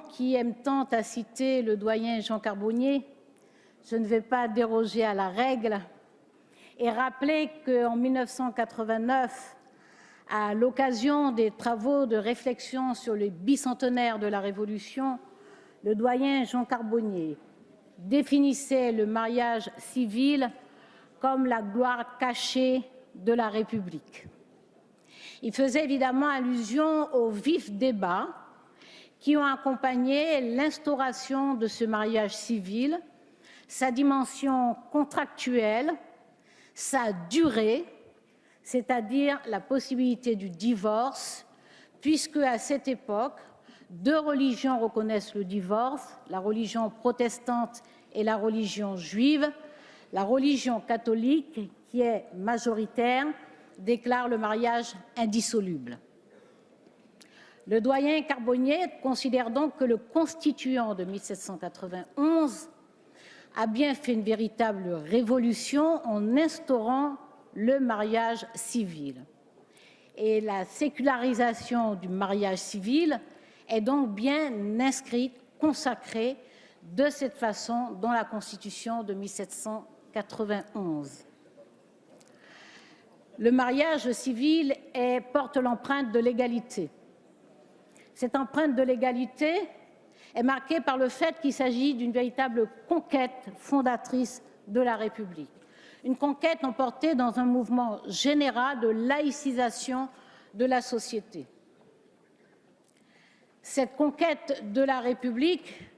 qui aime tant à citer le doyen Jean Carbonnier, je ne vais pas déroger à la règle et rappeler qu'en 1989, à l'occasion des travaux de réflexion sur le bicentenaire de la Révolution, le doyen Jean Carbonnier définissait le mariage civil comme la gloire cachée de la République. Il faisait évidemment allusion aux vifs débats qui ont accompagné l'instauration de ce mariage civil, sa dimension contractuelle, sa durée, c'est-à-dire la possibilité du divorce, puisque à cette époque, deux religions reconnaissent le divorce, la religion protestante et la religion juive. La religion catholique, qui est majoritaire, déclare le mariage indissoluble. Le doyen Carbonnier considère donc que le constituant de 1791 a bien fait une véritable révolution en instaurant le mariage civil. Et la sécularisation du mariage civil est donc bien inscrite, consacrée de cette façon dans la Constitution de 1791. Le mariage civil porte l'empreinte de l'égalité. Cette empreinte de l'égalité est marquée par le fait qu'il s'agit d'une véritable conquête fondatrice de la République. Une conquête emportée dans un mouvement général de laïcisation de la société. Cette conquête de la République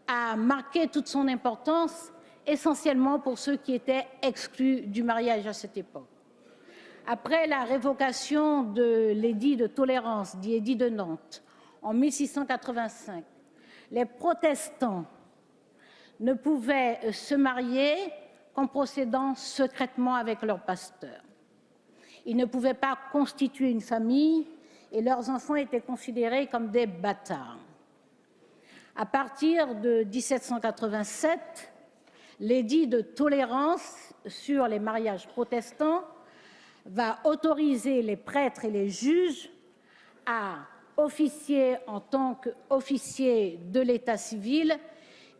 a marqué toute son importance, essentiellement pour ceux qui étaient exclus du mariage à cette époque. Après la révocation de l'édit de tolérance, dit édit de Nantes, en 1685, les protestants ne pouvaient se marier qu'en procédant secrètement avec leur pasteur. Ils ne pouvaient pas constituer une famille et leurs enfants étaient considérés comme des bâtards. À partir de 1787, l'édit de tolérance sur les mariages protestants va autoriser les prêtres et les juges à officier en tant qu'officiers de l'état civil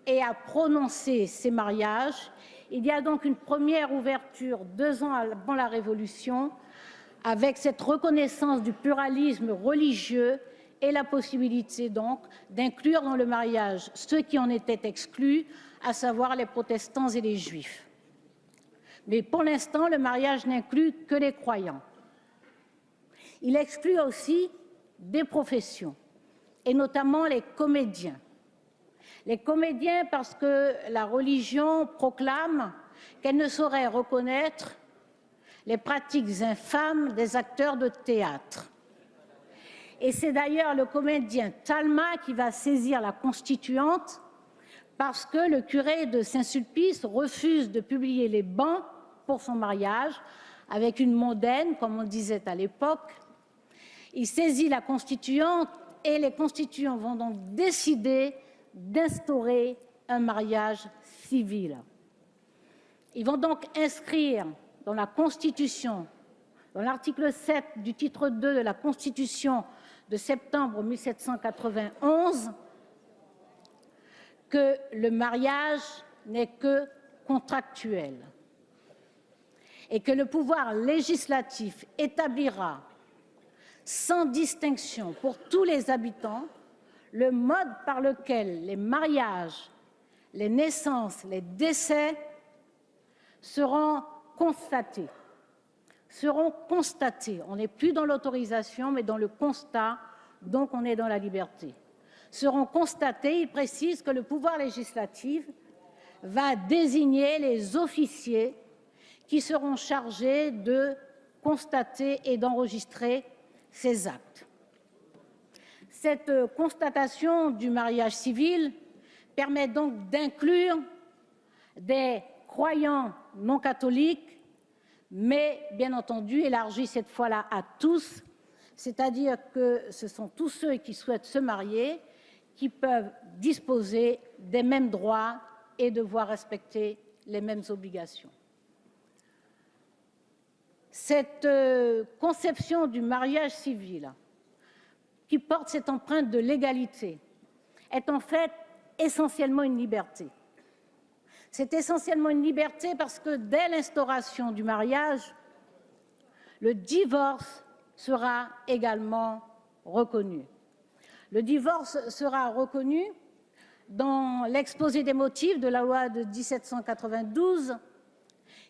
et à prononcer ces mariages. Il y a donc une première ouverture 2 ans avant la Révolution avec cette reconnaissance du pluralisme religieux et la possibilité donc d'inclure dans le mariage ceux qui en étaient exclus, à savoir les protestants et les juifs. Mais pour l'instant, le mariage n'inclut que les croyants. Il exclut aussi des professions, et notamment les comédiens. Les comédiens parce que la religion proclame qu'elle ne saurait reconnaître les pratiques infâmes des acteurs de théâtre. Et c'est d'ailleurs le comédien Talma qui va saisir la constituante parce que le curé de Saint-Sulpice refuse de publier les bans pour son mariage avec une mondaine, comme on disait à l'époque. Il saisit la constituante et les constituants vont donc décider d'instaurer un mariage civil. Ils vont donc inscrire dans la Constitution, dans l'article 7 du titre 2 de la Constitution de septembre 1791, que le mariage n'est que contractuel et que le pouvoir législatif établira sans distinction pour tous les habitants le mode par lequel les mariages, les naissances, les décès seront constatés. On n'est plus dans l'autorisation, mais dans le constat, donc on est dans la liberté. Seront constatés, il précise que le pouvoir législatif va désigner les officiers qui seront chargés de constater et d'enregistrer ces actes. Cette constatation du mariage civil permet donc d'inclure des croyants non catholiques, mais bien entendu élargie cette fois-là à tous, c'est-à-dire que ce sont tous ceux qui souhaitent se marier qui peuvent disposer des mêmes droits et devoir respecter les mêmes obligations. Cette conception du mariage civil qui porte cette empreinte de l'égalité est en fait essentiellement une liberté. C'est essentiellement une liberté parce que dès l'instauration du mariage, le divorce sera également reconnu. Le divorce sera reconnu dans l'exposé des motifs de la loi de 1792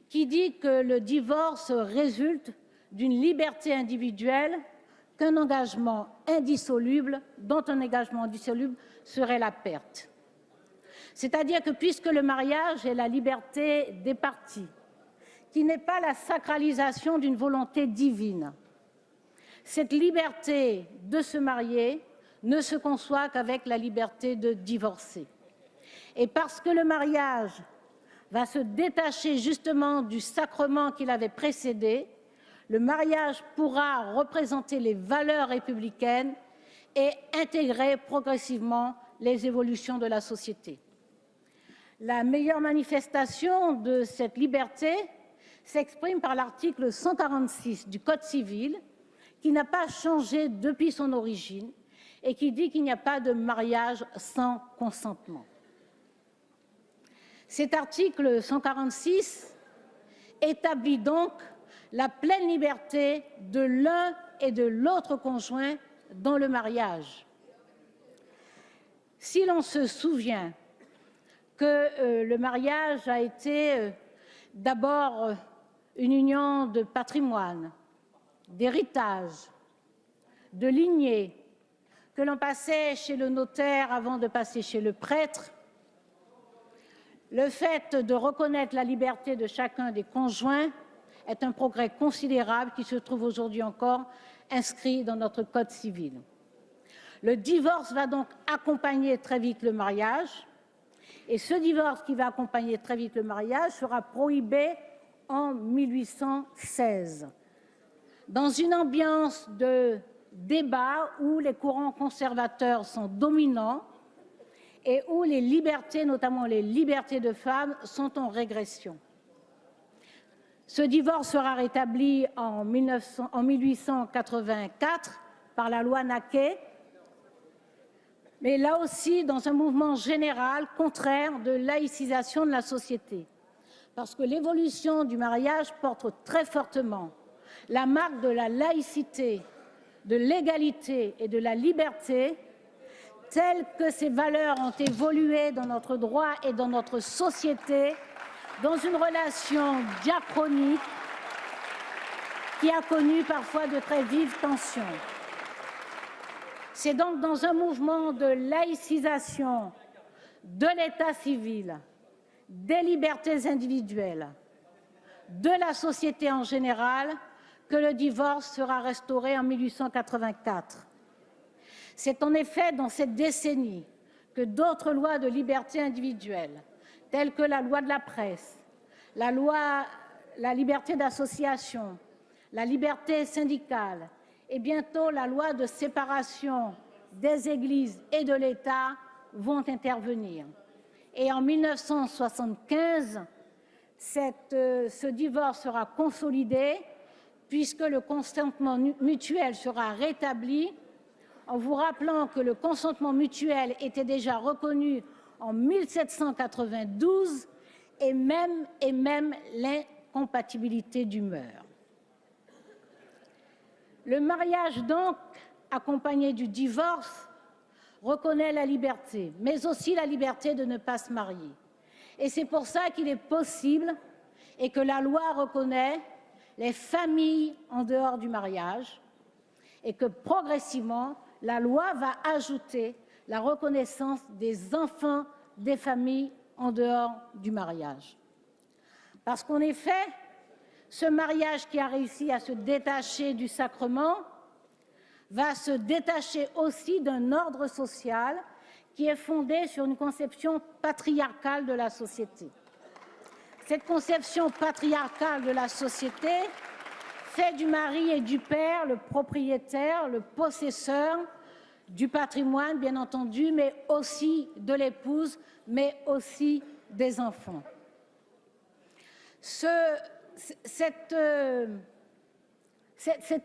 qui dit que le divorce résulte d'une liberté individuelle qu'un engagement indissoluble, dont un engagement indissoluble serait la perte. C'est-à-dire que puisque le mariage est la liberté des parties, qui n'est pas la sacralisation d'une volonté divine, cette liberté de se marier ne se conçoit qu'avec la liberté de divorcer. Et parce que le mariage va se détacher justement du sacrement qui l'avait précédé, le mariage pourra représenter les valeurs républicaines et intégrer progressivement les évolutions de la société. La meilleure manifestation de cette liberté s'exprime par l'article 146 du Code civil, qui n'a pas changé depuis son origine et qui dit qu'il n'y a pas de mariage sans consentement. Cet article 146 établit donc la pleine liberté de l'un et de l'autre conjoint dans le mariage. Si l'on se souvient que le mariage a été d'abord une union de patrimoine, d'héritage, de lignée, que l'on passait chez le notaire avant de passer chez le prêtre, le fait de reconnaître la liberté de chacun des conjoints est un progrès considérable qui se trouve aujourd'hui encore inscrit dans notre Code civil. Le divorce va donc accompagner très vite le mariage, et ce divorce qui va accompagner très vite le mariage sera prohibé en 1816, dans une ambiance de débat où les courants conservateurs sont dominants et où les libertés, notamment les libertés de femmes, sont en régression. Ce divorce sera rétabli en 1884 par la loi Naquet, mais là aussi dans un mouvement général contraire de laïcisation de la société, parce que l'évolution du mariage porte très fortement la marque de la laïcité, de l'égalité et de la liberté, telles que ces valeurs ont évolué dans notre droit et dans notre société, dans une relation diachronique qui a connu parfois de très vives tensions. C'est donc dans un mouvement de laïcisation de l'état civil, des libertés individuelles, de la société en général, que le divorce sera restauré en 1884. C'est en effet dans cette décennie que d'autres lois de liberté individuelle, telles que la loi de la presse, la liberté d'association, la liberté syndicale et bientôt la loi de séparation des églises et de l'État vont intervenir. Et en 1975, ce divorce sera consolidé puisque le consentement mutuel sera rétabli, en vous rappelant que le consentement mutuel était déjà reconnu en 1792 et même l'incompatibilité d'humeur. Le mariage, donc, accompagné du divorce, reconnaît la liberté, mais aussi la liberté de ne pas se marier. Et c'est pour ça qu'il est possible et que la loi reconnaît les familles en dehors du mariage et que progressivement, la loi va ajouter la reconnaissance des enfants des familles en dehors du mariage. Parce qu'en effet, ce mariage qui a réussi à se détacher du sacrement va se détacher aussi d'un ordre social qui est fondé sur une conception patriarcale de la société. Cette conception patriarcale de la société fait du mari et du père le propriétaire, le possesseur du patrimoine, bien entendu, mais aussi de l'épouse, mais aussi des enfants. Cette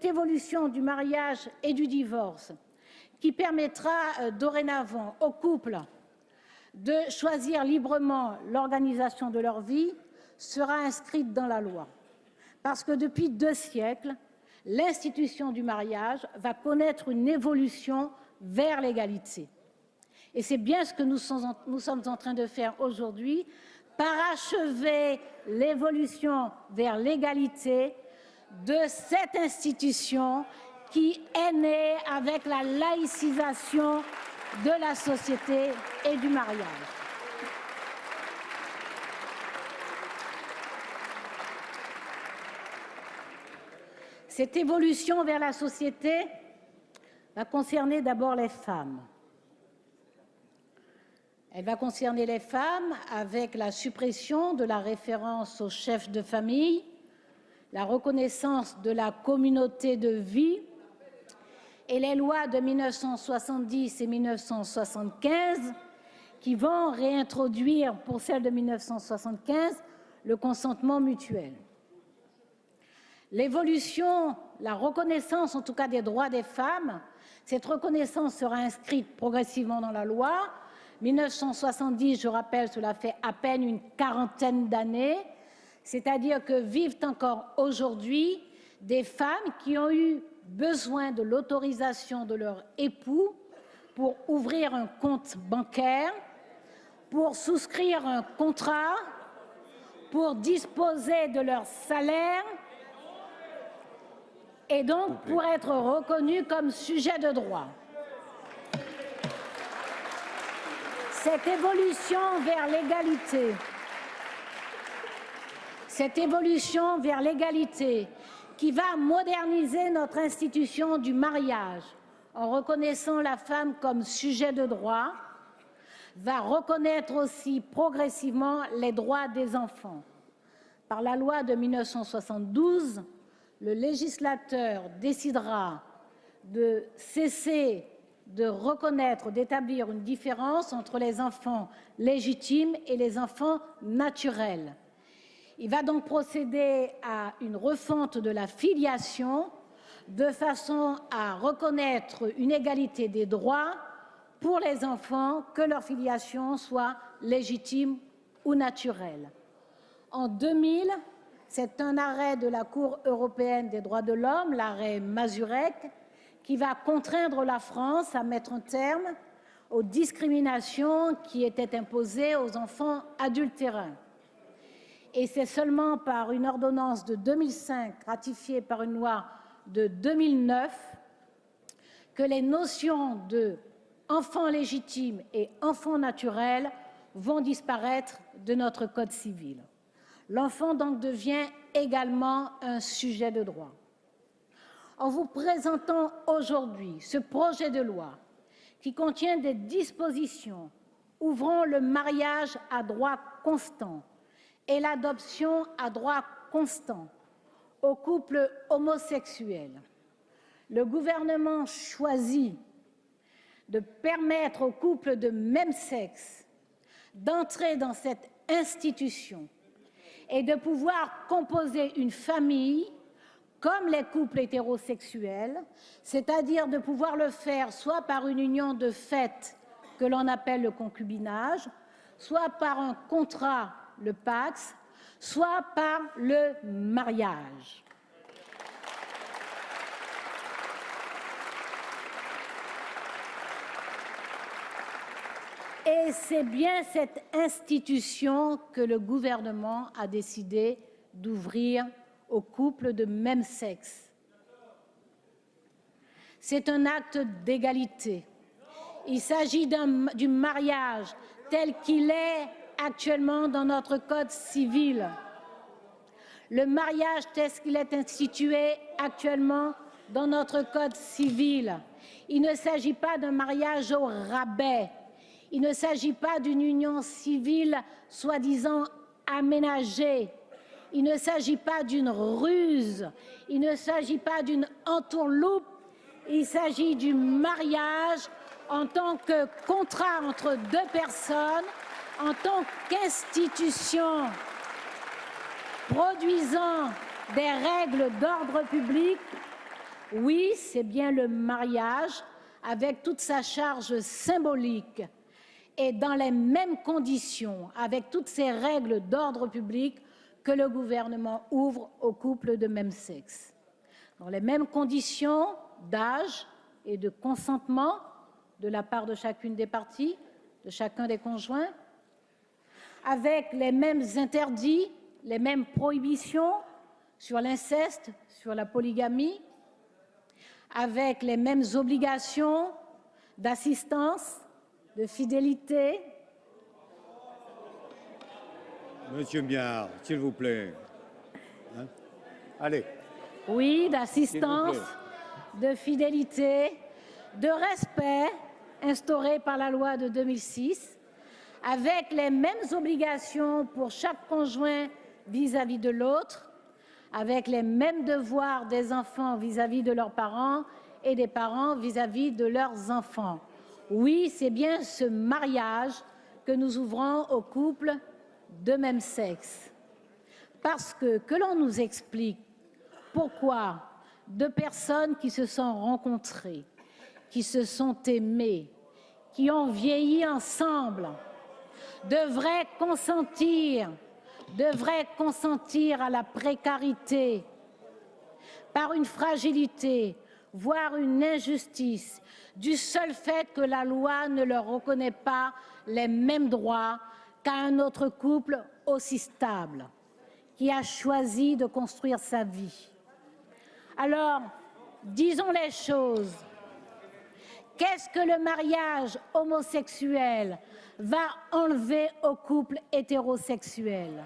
évolution du mariage et du divorce, qui permettra dorénavant aux couples de choisir librement l'organisation de leur vie sera inscrite dans la loi. Parce que depuis 2 siècles, l'institution du mariage va connaître une évolution vers l'égalité. Et c'est bien ce que nous sommes en train de faire aujourd'hui, parachever l'évolution vers l'égalité de cette institution qui est née avec la laïcisation de la société et du mariage. Cette évolution vers la société va concerner d'abord les femmes. Elle va concerner les femmes avec la suppression de la référence au chef de famille, la reconnaissance de la communauté de vie et les lois de 1970 et 1975 qui vont réintroduire pour celle de 1975 le consentement mutuel. L'évolution, la reconnaissance en tout cas des droits des femmes, cette reconnaissance sera inscrite progressivement dans la loi. 1970, je rappelle, cela fait à peine une quarantaine d'années, c'est-à-dire que vivent encore aujourd'hui des femmes qui ont eu besoin de l'autorisation de leur époux pour ouvrir un compte bancaire, pour souscrire un contrat, pour disposer de leur salaire et donc pour être reconnues comme sujet de droit. Cette évolution vers l'égalité qui va moderniser notre institution du mariage en reconnaissant la femme comme sujet de droit, va reconnaître aussi progressivement les droits des enfants. Par la loi de 1972, le législateur décidera de cesser de reconnaître, d'établir une différence entre les enfants légitimes et les enfants naturels. Il va donc procéder à une refonte de la filiation de façon à reconnaître une égalité des droits pour les enfants, que leur filiation soit légitime ou naturelle. En 2000, c'est un arrêt de la Cour européenne des droits de l'homme, l'arrêt Mazurek, qui va contraindre la France à mettre un terme aux discriminations qui étaient imposées aux enfants adultérins. Et c'est seulement par une ordonnance de 2005, ratifiée par une loi de 2009, que les notions de enfant légitime et enfant naturel vont disparaître de notre Code civil. L'enfant donc devient également un sujet de droit. En vous présentant aujourd'hui ce projet de loi qui contient des dispositions ouvrant le mariage à droit constant et l'adoption à droit constant aux couples homosexuels, le gouvernement choisit de permettre aux couples de même sexe d'entrer dans cette institution et de pouvoir composer une famille comme les couples hétérosexuels, c'est-à-dire de pouvoir le faire soit par une union de fait que l'on appelle le concubinage, soit par un contrat, le PACS, soit par le mariage. Et c'est bien cette institution que le gouvernement a décidé d'ouvrir aux couples de même sexe. C'est un acte d'égalité. Il s'agit du mariage tel qu'il est actuellement dans notre Code civil. Le mariage tel qu'il est institué actuellement dans notre Code civil. Il ne s'agit pas d'un mariage au rabais. Il ne s'agit pas d'une union civile soi-disant aménagée. Il ne s'agit pas d'une ruse, il ne s'agit pas d'une entourloupe, il s'agit du mariage en tant que contrat entre 2 personnes, en tant qu'institution produisant des règles d'ordre public. Oui, c'est bien le mariage avec toute sa charge symbolique et dans les mêmes conditions, avec toutes ces règles d'ordre public que le gouvernement ouvre aux couples de même sexe. Dans les mêmes conditions d'âge et de consentement de la part de chacune des parties, de chacun des conjoints, avec les mêmes interdits, les mêmes prohibitions sur l'inceste, sur la polygamie, avec les mêmes obligations d'assistance, de fidélité. Monsieur Miard, s'il vous plaît. Hein? Allez. Oui, d'assistance, de fidélité, de respect instauré par la loi de 2006, avec les mêmes obligations pour chaque conjoint vis-à-vis de l'autre, avec les mêmes devoirs des enfants vis-à-vis de leurs parents et des parents vis-à-vis de leurs enfants. Oui, c'est bien ce mariage que nous ouvrons aux couples de même sexe. Parce que l'on nous explique pourquoi deux personnes qui se sont rencontrées, qui se sont aimées, qui ont vieilli ensemble, devraient consentir à la précarité par une fragilité, voire une injustice, du seul fait que la loi ne leur reconnaît pas les mêmes droits qu'à un autre couple aussi stable, qui a choisi de construire sa vie. Alors, disons les choses. Qu'est-ce que le mariage homosexuel va enlever aux couples hétérosexuels?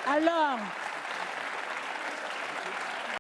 Alors,